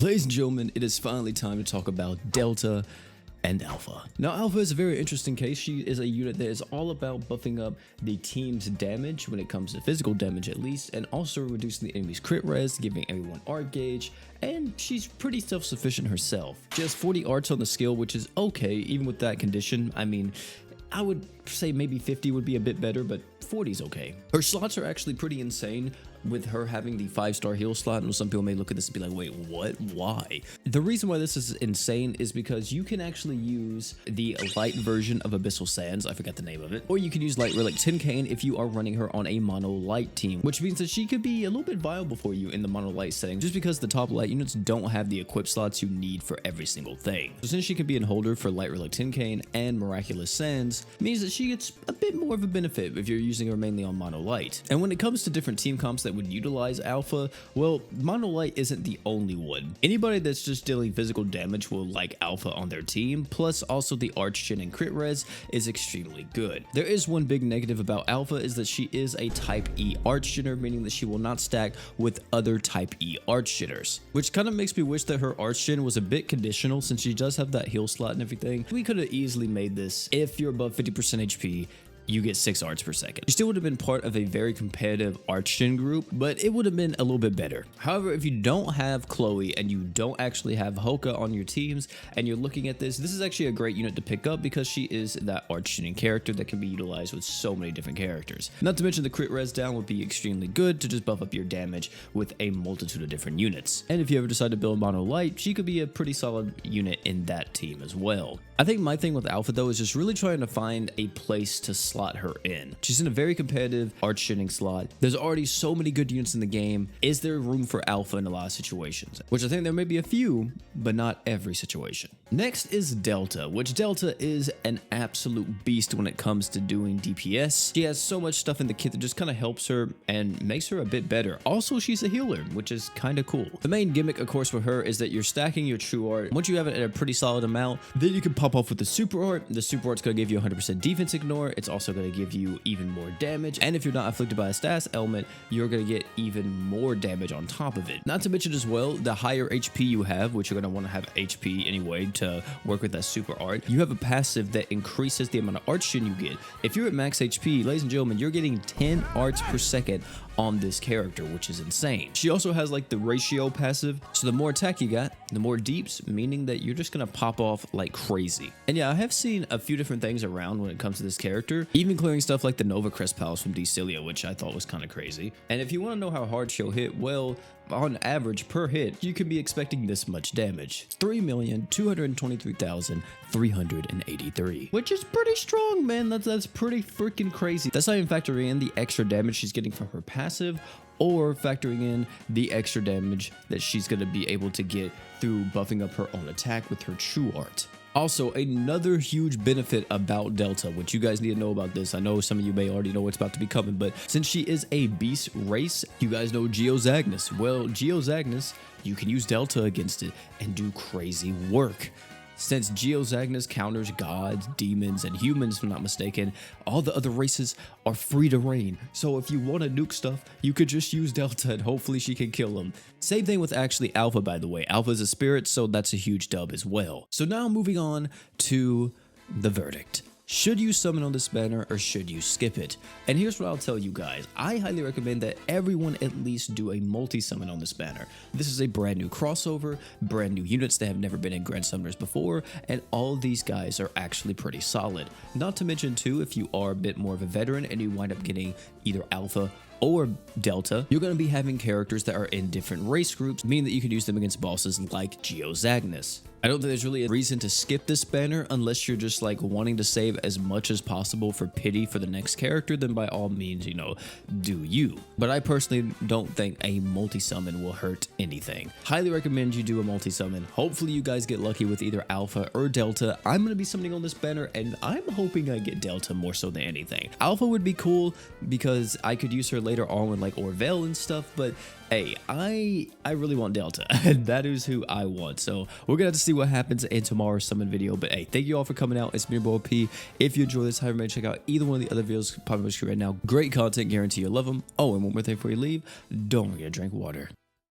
Ladies and gentlemen, it is finally time to talk about Delta and Alpha. Now, Alpha is a very interesting case. She is a unit that is all about buffing up the team's damage when it comes to physical damage at least, and also reducing the enemy's crit res, giving everyone art gauge, and she's pretty self-sufficient herself. She has 40 arts on the skill, which is okay, even with that condition. I mean, I would say maybe 50 would be a bit better, but 40 is okay. Her slots are actually pretty insane, with her having the 5-star heal slot, and some people may look at this and be like, wait, what? Why? The reason why this is insane is because you can actually use the light version of Abyssal Sands, I forgot the name of it, or you can use Light Relic Tin Cane if you are running her on a mono light team, which means that she could be a little bit viable for you in the mono light setting, just because the top light units don't have the equip slots you need for every single thing. So since she can be in holder for Light Relic Tin Cane and Miraculous Sands, means that she gets a bit more of a benefit if you're using her mainly on mono light. And when it comes to different team comps that would utilize Alpha, well, mono light isn't the only one. Anybody that's just dealing physical damage will like Alpha on their team, plus also the arch gen and crit res is extremely good. There is one big negative about Alpha, is that she is a type E arch genner, meaning that she will not stack with other type E arch genners, which kind of makes me wish that her arch gen was a bit conditional, since she does have that heal slot and everything. We could have easily made this, if you're above 50% HP, you get 6 arts per second. You still would have been part of a very competitive arch-gen group, but it would have been a little bit better. However, if you don't have Chloe and you don't actually have Hoka on your teams, and you're looking at this is actually a great unit to pick up, because she is that arch-gen character that can be utilized with so many different characters. Not to mention the crit res down would be extremely good to just buff up your damage with a multitude of different units. And if you ever decide to build mono light, she could be a pretty solid unit in that team as well. I think my thing with Alpha though is just really trying to find a place to slot her in. She's in a very competitive arch-genning slot. There's already so many good units in the game. Is there room for Alpha in a lot of situations? Which I think there may be a few, but not every situation. Next is Delta, which Delta is an absolute beast when it comes to doing DPS. She has so much stuff in the kit that just kind of helps her and makes her a bit better. Also, she's a healer, which is kind of cool. The main gimmick, of course, for her is that you're stacking your true art. Once you have it at a pretty solid amount, then you can pop off with the super art. The super art's going to give you 100% defense ignore. It's also going to give you even more damage. And if you're not afflicted by a status element, you're going to get even more damage on top of it. Not to mention as well, the higher HP you have, which you're going to want to have HP anyway to work with that super art, you have a passive that increases the amount of arch gen you get. If you're at max HP, ladies and gentlemen, you're getting 10 arts per second on this character, which is insane. She also has like the ratio passive, so the more attack you got, the more deeps, meaning that you're just gonna pop off like crazy. And yeah, I have seen a few different things around when it comes to this character, even clearing stuff like the Nova Crest Palace from Decelia, which I thought was kind of crazy. And if you want to know how hard she'll hit, well, on average per hit, you can be expecting this much damage. 3,223,383, which is pretty strong, man. That's pretty freaking crazy. That's not even factoring in the extra damage she's getting from her passive, or factoring in the extra damage that she's going to be able to get through buffing up her own attack with her true art. Also, another huge benefit about Delta, which you guys need to know about this. I know some of you may already know what's about to be coming, but since she is a beast race, you guys know Geozagnus. Well, Geozagnus, you can use Delta against it and do crazy work. Since Geozagnus counters gods, demons, and humans, if I'm not mistaken, all the other races are free to reign. So if you want to nuke stuff, you could just use Delta and hopefully she can kill them. Same thing with actually Alpha, by the way. Alpha's a spirit, so that's a huge dub as well. So now moving on to the verdict. Should you summon on this banner or should you skip it? And here's what I'll tell you guys. I highly recommend that everyone at least do a multi-summon on this banner. This is a brand new crossover, brand new units that have never been in Grand Summoners before, and all of these guys are actually pretty solid. Not to mention too, if you are a bit more of a veteran and you wind up getting either Alpha or Delta, you're going to be having characters that are in different race groups, meaning that you can use them against bosses like Geozagnus. I don't think there's really a reason to skip this banner unless you're just like wanting to save as much as possible for pity for the next character, then by all means, you know, do you. But I personally don't think a multi-summon will hurt anything. Highly recommend you do a multi-summon. Hopefully you guys get lucky with either Alpha or Delta. I'm going to be summoning on this banner and I'm hoping I get Delta more so than anything. Alpha would be cool because I could use her later on with like Orville and stuff, but hey, I really want Delta, and that is who I want. So we're gonna have to see what happens in tomorrow's summon video. But hey, thank you all for coming out. It's me, your boy P. If you enjoy this, have remember to check out either one of the other videos popping on my screen right now. Great content, guarantee you'll love them. Oh, and one more thing before you leave, don't forget to drink water.